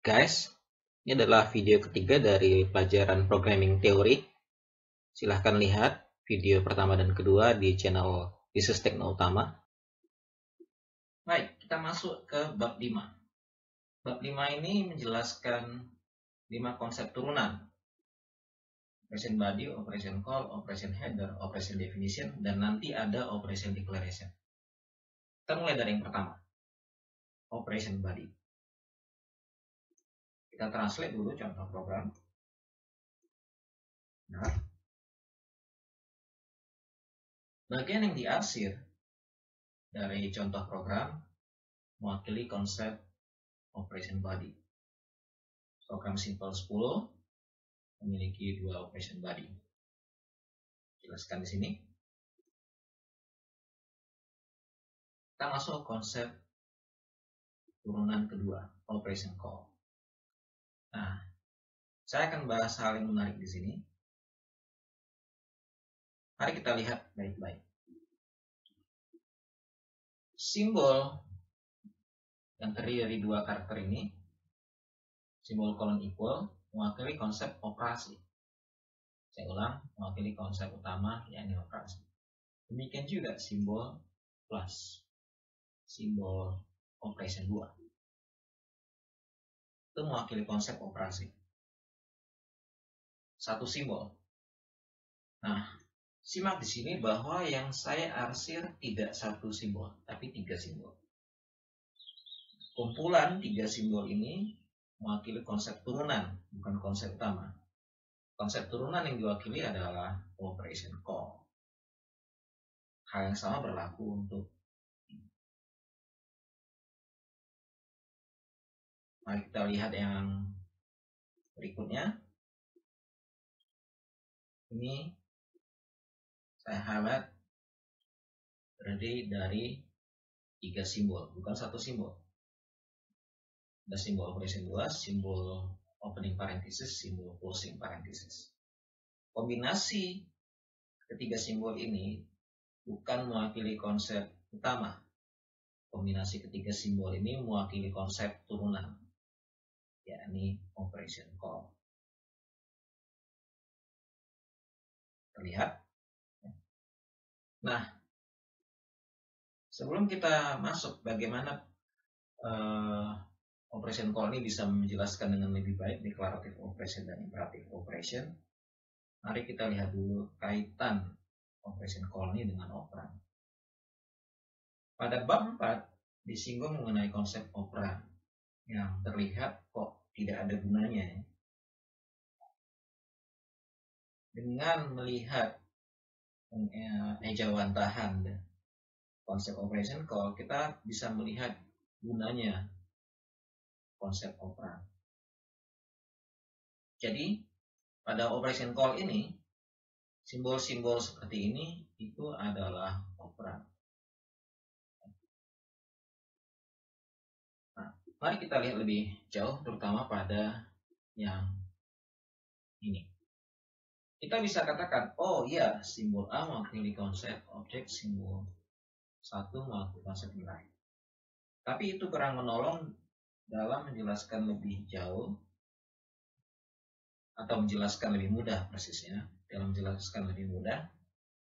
Guys, ini adalah video ketiga dari pelajaran programming teori. Silahkan lihat video pertama dan kedua di channel Bisnis Tekno Utama. Baik, kita masuk ke bab 5. Bab 5 ini menjelaskan 5 konsep turunan. Operation body, operation call, operation header, operation definition, dan nanti ada operation declaration. Kita mulai dari yang pertama, operation body. Kita translate dulu contoh program. Nah, bagian yang diarsir dari contoh program mewakili konsep operation body. Program simple 10 memiliki 2 operation body. Jelaskan di sini. Kita masuk konsep turunan kedua, operation call. Nah, saya akan bahas hal yang menarik di sini. Mari kita lihat baik-baik. Simbol yang terdiri dari 2 karakter ini, simbol colon equal, mewakili konsep operasi. Saya ulang, mewakili konsep utama, yakni operasi. Demikian juga simbol plus, simbol operation 2. Itu mewakili konsep operasi. Satu simbol. Nah, simak di sini bahwa yang saya arsir tidak 1 simbol, tapi 3 simbol. Kumpulan 3 simbol ini mewakili konsep turunan, bukan konsep utama. Konsep turunan yang diwakili adalah operation call. Hal yang sama berlaku untuk ini. Mari kita lihat yang berikutnya. Ini saya highlight terdiri dari 3 simbol, bukan 1 simbol. Ada simbol operation 2, simbol opening parenthesis, simbol closing parenthesis. Kombinasi ketiga simbol ini bukan mewakili konsep utama. Kombinasi ketiga simbol ini mewakili konsep turunan, yakni operation call. Terlihat? Nah, sebelum kita masuk bagaimana operation call ini bisa menjelaskan dengan lebih baik declarative operation dan imperative operation, mari kita lihat dulu kaitan operation call ini dengan operan. Pada bab 4 disinggung mengenai konsep operan yang terlihat kok tidak ada gunanya. Dengan melihat ejawantahan konsep operation call, kita bisa melihat gunanya konsep operan. Jadi, pada operation call ini, simbol-simbol seperti ini itu adalah operan. Nah, mari kita lihat lebih jauh, terutama pada yang ini. Kita bisa katakan, oh iya, simbol A mewakili konsep objek, simbol 1 mewakili konsep nilai. Tapi itu kurang menolong dalam menjelaskan lebih jauh, atau menjelaskan lebih mudah persisnya, dalam menjelaskan lebih mudah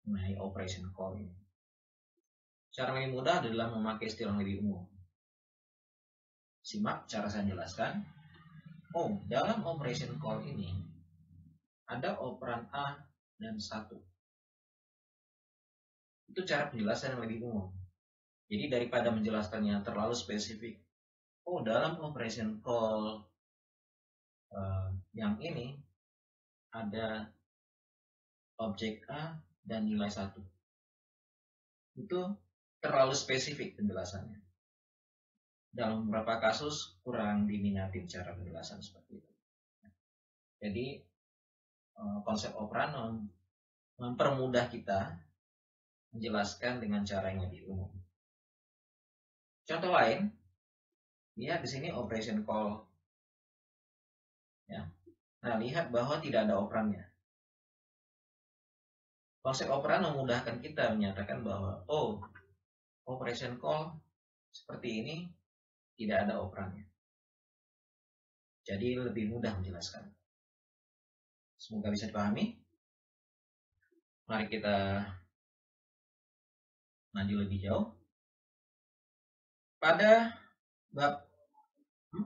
mengenai operation call ini. Cara lebih mudah adalah memakai istilah lebih umum. Simak cara saya jelaskan. Oh, dalam operation call ini ada operan A dan 1. Itu cara penjelasan yang lebih umum. Jadi daripada menjelaskannya terlalu spesifik, oh dalam operation call yang ini ada objek A dan nilai 1. Itu terlalu spesifik penjelasannya. Dalam beberapa kasus kurang diminati cara penjelasan seperti itu. Jadi konsep operan mempermudah kita menjelaskan dengan cara yang lebih umum. Contoh lain, lihat di sini operation call. Ya. Nah, lihat bahwa tidak ada operannya. Konsep operan memudahkan kita menyatakan bahwa oh, operation call seperti ini tidak ada operannya. Jadi lebih mudah menjelaskan. Semoga bisa dipahami. Mari kita lanjut lebih jauh. Pada bab 4,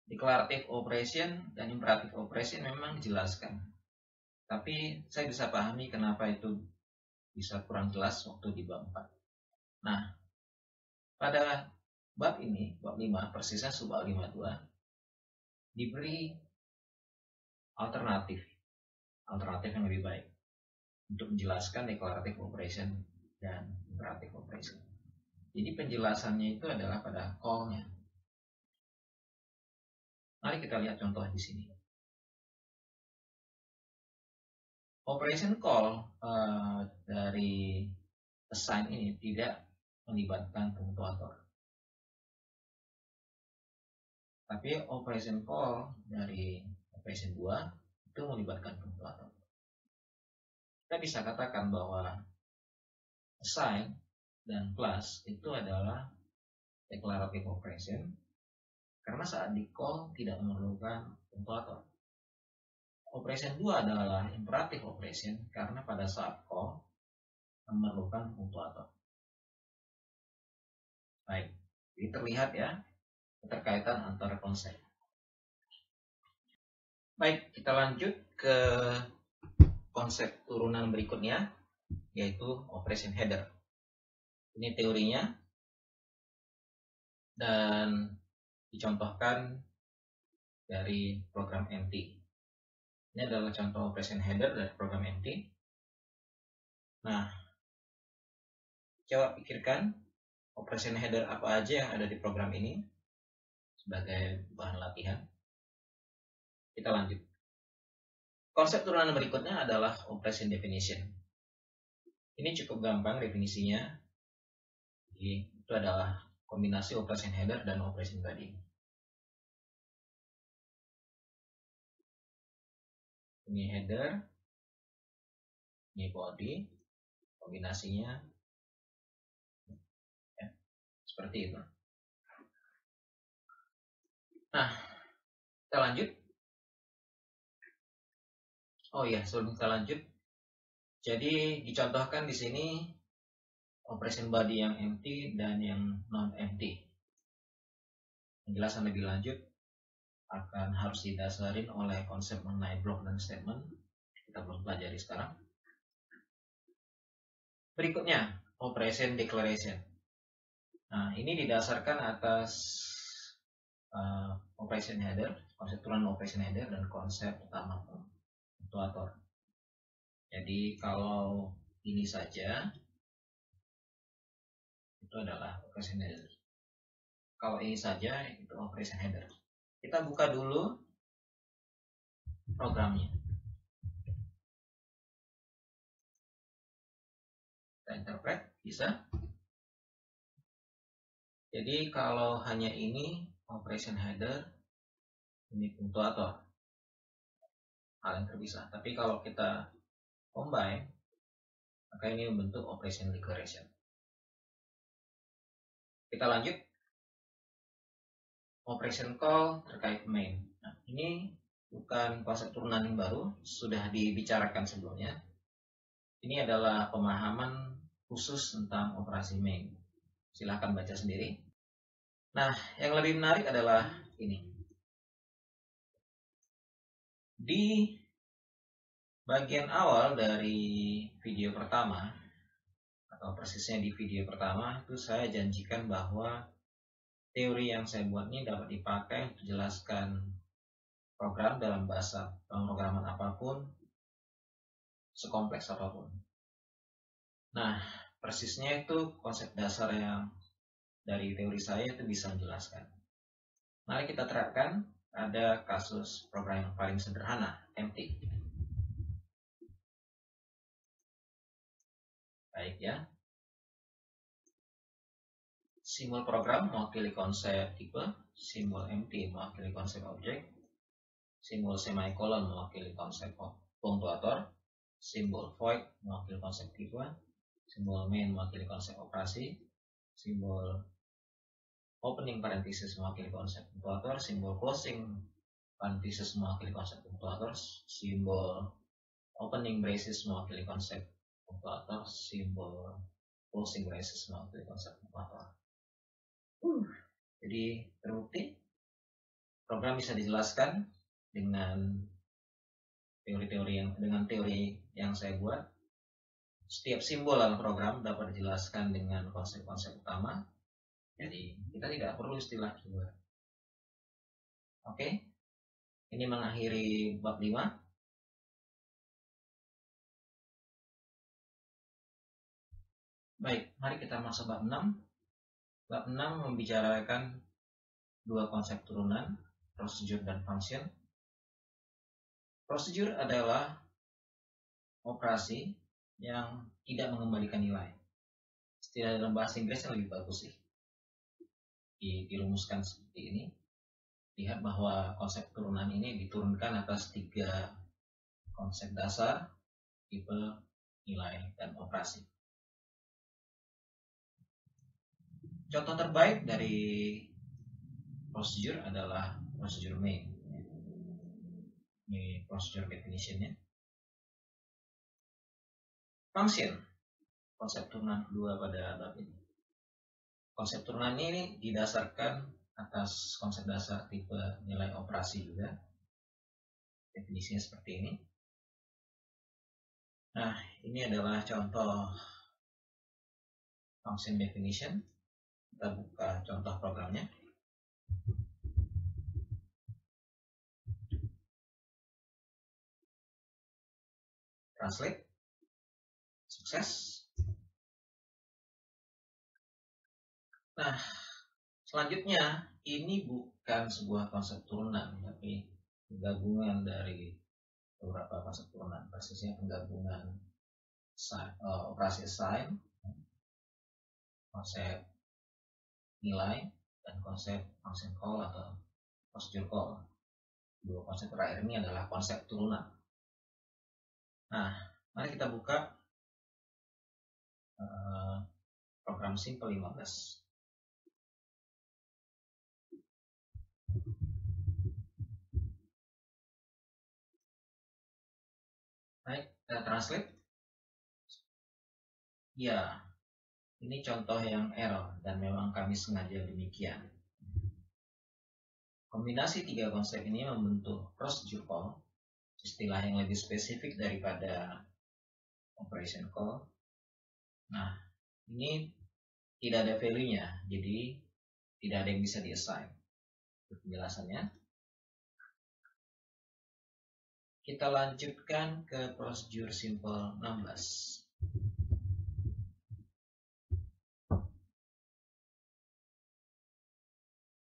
declarative operation dan imperative operation memang dijelaskan. Tapi saya bisa pahami kenapa itu bisa kurang jelas waktu di bab 4. Nah, pada bab ini, bab 5, persisnya subbab 52, diberi alternatif yang lebih baik untuk menjelaskan declarative operation dan imperative operation. Jadi penjelasannya itu adalah pada call-nya. Mari kita lihat contoh di sini. Operation call dari assign ini tidak melibatkan punktuator. Tapi operation call dari operation 2 itu melibatkan punktuator. Kita bisa katakan bahwa assign dan class itu adalah declarative operation karena saat di call tidak memerlukan punktuator. Operation 2 adalah imperative operation karena pada saat call memerlukan punktuator. Baik, ini terlihat ya keterkaitan antara konsep. Baik, kita lanjut ke konsep turunan berikutnya, yaitu operation header. Ini teorinya dan dicontohkan dari program MT. Ini adalah contoh operation header dari program MT. Nah, coba pikirkan operation header apa aja yang ada di program ini sebagai bahan latihan. Kita lanjut. Konsep turunan berikutnya adalah operation definition. Ini cukup gampang definisinya. Jadi, itu adalah kombinasi operation header dan operation body. Ini header, ini body, kombinasinya ya, seperti itu. Nah, kita lanjut. Oh iya, sebelum kita lanjut, jadi dicontohkan di sini operation body yang empty dan yang non empty. Penjelasan lebih lanjut akan harus didasarin oleh konsep mengenai block dan statement. Kita belum pelajari sekarang. Berikutnya, operation declaration. Nah, ini didasarkan atas operation header, konsep turunan operation header dan konsep utama punktuator. Jadi kalau ini saja itu adalah operation header. Kalau ini saja itu operation header. Kita buka dulu programnya. Kita interpret, bisa. Jadi kalau hanya ini operation header, ini punktuator, hal yang terpisah. Tapi kalau kita combine, maka ini membentuk operation declaration. Kita lanjut. Operation call terkait main. Nah, ini bukan konsep turunan yang baru, sudah dibicarakan sebelumnya. Ini adalah pemahaman khusus tentang operasi main. Silahkan baca sendiri. Nah, yang lebih menarik adalah ini. Di bagian awal dari video pertama, atau persisnya di video pertama, itu saya janjikan bahwa teori yang saya buat ini dapat dipakai untuk menjelaskan program dalam bahasa pemrograman apapun, sekompleks apapun. Nah, persisnya itu konsep dasar yang dari teori saya itu bisa menjelaskan. Mari kita terapkan pada kasus program yang paling sederhana, empty. Baik ya. Simbol program mewakili konsep tipe, simbol empty mewakili konsep objek, simbol semicolon mewakili konsep punktuator, simbol void mewakili konsep tipe, simbol main mewakili konsep operasi, simbol opening parenthesis mewakili konsep punktuator, simbol closing parenthesis mewakili konsep punktuator, simbol opening braces mewakili konsep punktuator, simbol closing braces mewakili konsep punktuator. Jadi terbukti program bisa dijelaskan dengan teori yang saya buat. Setiap simbol dalam program dapat dijelaskan dengan konsep-konsep utama. Jadi kita tidak perlu istilah keyword. Oke. Ini mengakhiri bab 5. Baik, mari kita masuk bab 6. Bab 6 membicarakan dua konsep turunan, procedure dan function. Procedure adalah operasi yang tidak mengembalikan nilai. Istilah dalam bahasa Inggrisnya lebih bagus sih. Dirumuskan seperti ini. Lihat bahwa konsep turunan ini diturunkan atas 3 konsep dasar, tipe, nilai, dan operasi. Contoh terbaik dari procedure adalah procedure main. Ini procedure definition-nya. Function, konsep turunan kedua pada bab ini. Konsep turunan ini didasarkan atas konsep dasar, tipe, nilai, operasi juga. Definisinya seperti ini. Nah, ini adalah contoh function definition. Kita buka contoh programnya. Translate. Sukses. Nah, selanjutnya ini bukan sebuah konsep turunan, tapi penggabungan dari beberapa konsep turunan. Persisnya penggabungan operasi assign, konsep nilai, dan konsep function call atau procedure call. Dua konsep terakhir ini adalah konsep turunan. Nah, mari kita buka program Simple 15. Baik, kita translate. Ya, ini contoh yang error dan memang kami sengaja demikian. Kombinasi 3 konsep ini membentuk procedure call, istilah yang lebih spesifik daripada operation call. Nah, ini tidak ada value-nya, jadi tidak ada yang bisa di-assign. Penjelasannya. Kita lanjutkan ke procedure simple 16.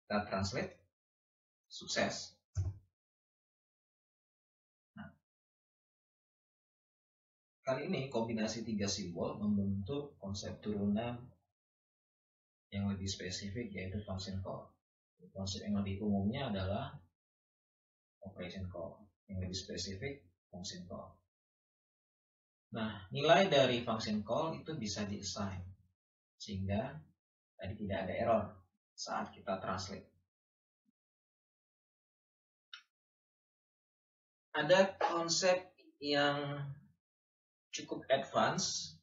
Kita translate. Sukses. Nah, kali ini kombinasi 3 simbol membentuk konsep turunan yang lebih spesifik, yaitu function call. Konsep yang lebih umumnya adalah operation call. Yang lebih spesifik, function call. Nah, nilai dari function call itu bisa di-assign, sehingga tadi tidak ada error saat kita translate. Ada konsep yang cukup advance,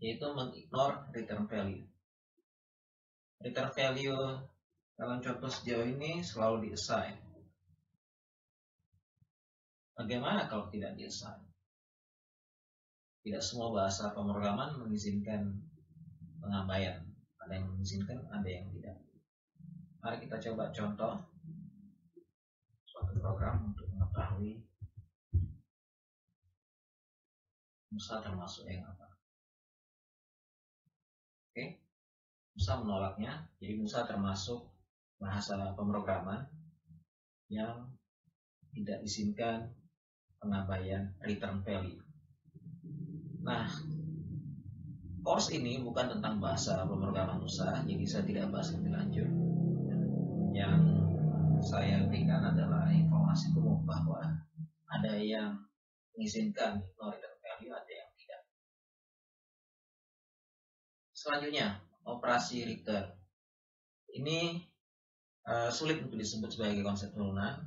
yaitu mengignore return value. Return value dalam contoh sejauh ini selalu di-assign. Bagaimana kalau tidak di-assign? Tidak semua bahasa pemrograman mengizinkan pengabaian. Ada yang mengizinkan, ada yang tidak. Mari kita coba contoh suatu program untuk mengetahui Musa termasuk yang apa. Oke, Musa menolaknya. Jadi Musa termasuk bahasa pemrograman yang tidak izinkan pengabaian return value. Nah, course ini bukan tentang bahasa pemrograman Musa, jadi saya tidak bahas lebih lanjut. Yang saya berikan adalah informasi umum bahwa ada yang mengizinkan ignore return value, ada yang tidak. Selanjutnya, operasi return. Ini sulit untuk disebut sebagai konsep turunan.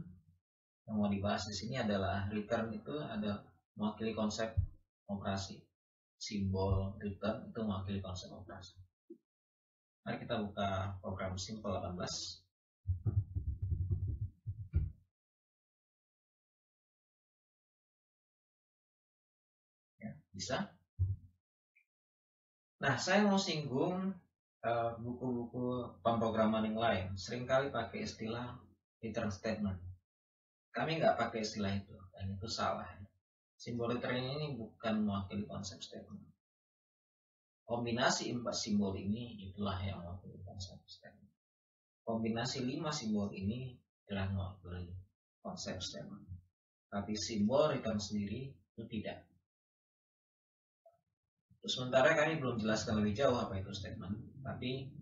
Yang mau dibahas di sini adalah return itu ada mewakili konsep operasi. Simbol return itu mewakili konsep operasi. Mari kita buka program Simple 18. Ya, bisa. Nah, saya mau singgung buku-buku pemrograman yang lain. Seringkali pakai istilah return statement. Kami nggak pakai istilah itu, dan itu salah. Simbol return ini bukan mewakili konsep statement. Kombinasi 4 simbol ini itulah yang mewakili konsep statement. Kombinasi 5 simbol ini adalah mewakili konsep statement. Tapi simbol return sendiri itu tidak. Terus sementara kami belum jelaskan lebih jauh apa itu statement, tapi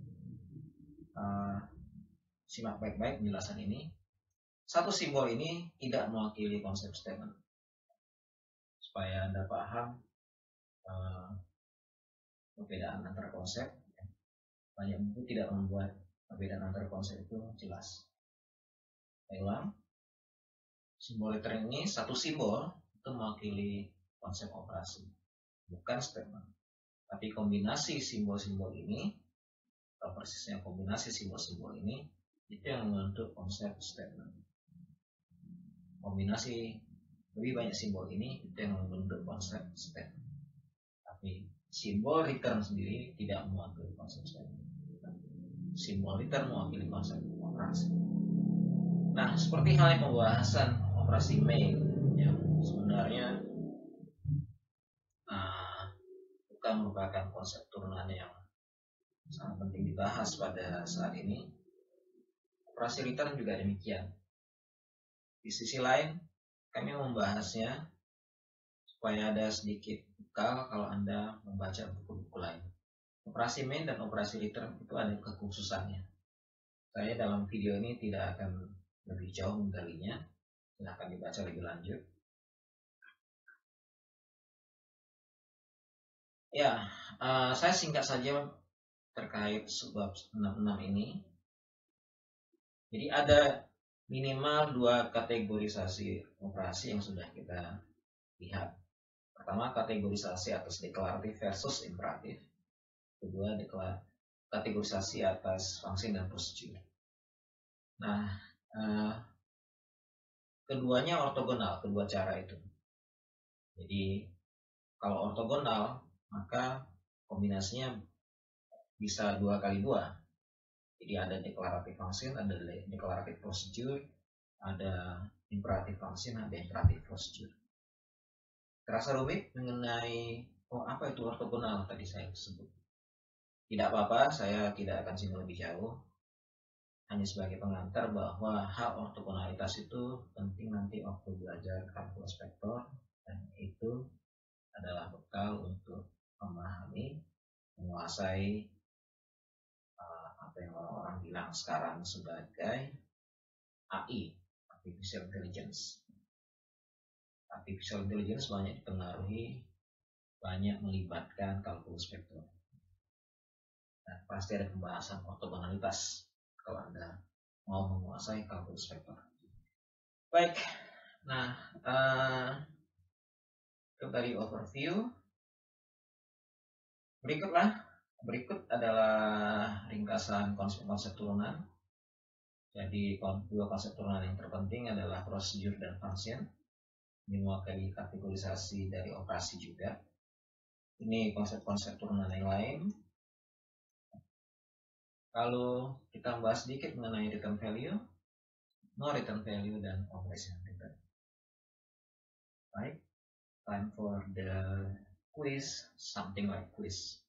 simak baik-baik penjelasan ini. Satu simbol ini tidak mewakili konsep statement. Supaya Anda paham perbedaan antara konsep, banyak buku tidak membuat perbedaan antara konsep itu jelas. Saya ulang, simbol return ini satu simbol itu mewakili konsep operasi, bukan statement. Tapi kombinasi simbol-simbol ini, atau persisnya kombinasi simbol-simbol ini, itu yang membentuk konsep statement. Kombinasi lebih banyak simbol ini itu yang membentuk konsep statement. Tapi simbol return sendiri tidak mewakili konsep statement. Simbol return mewakili konsep operasi. Nah, seperti halnya pembahasan operasi main yang sebenarnya bukan merupakan konsep turunan yang sangat penting dibahas pada saat ini. Operasi return juga demikian. Di sisi lain, kami membahasnya supaya ada sedikit bekal kalau Anda membaca buku-buku lain. Operasi main dan operasi return itu ada kekhususannya. Saya dalam video ini tidak akan lebih jauh menggalinya. Silahkan dibaca lebih lanjut. Ya, saya singkat saja terkait sebab 66 ini. Jadi ada minimal 2 kategorisasi operasi yang sudah kita lihat. Pertama, kategorisasi atas deklaratif versus imperatif. Kedua, kategorisasi atas fungsi dan prosedur. Nah, keduanya ortogonal, kedua cara itu. Jadi, kalau ortogonal, maka kombinasinya bisa 2 kali 2. Jadi ada deklaratif function, ada deklaratif prosedur, ada imperatif function, ada imperatif prosedur. Terasa rumit mengenai apa itu ortogonal tadi saya sebut. Tidak apa-apa, saya tidak akan singgung lebih jauh. Hanya sebagai pengantar bahwa hal ortogonalitas itu penting nanti waktu belajar kalkulus vektor, dan itu adalah bekal untuk memahami, menguasai apa yang orang-orang bilang sekarang sebagai AI, Artificial Intelligence. Artificial Intelligence banyak dipengaruhi, banyak melibatkan kalkulus vektor. Dan pasti ada pembahasan ortogonalitas kalau Anda mau menguasai kalkulus vektor. Baik, nah itu tadi overview. Berikut adalah ringkasan konsep-konsep turunan. Jadi 2 konsep turunan yang terpenting adalah prosedur dan function. Ini mewakili kategorisasi dari operasi juga. Ini konsep-konsep turunan yang lain. Kalau kita membahas sedikit mengenai return value, no return value, dan operation return. Baik, time for the quiz, something like quiz.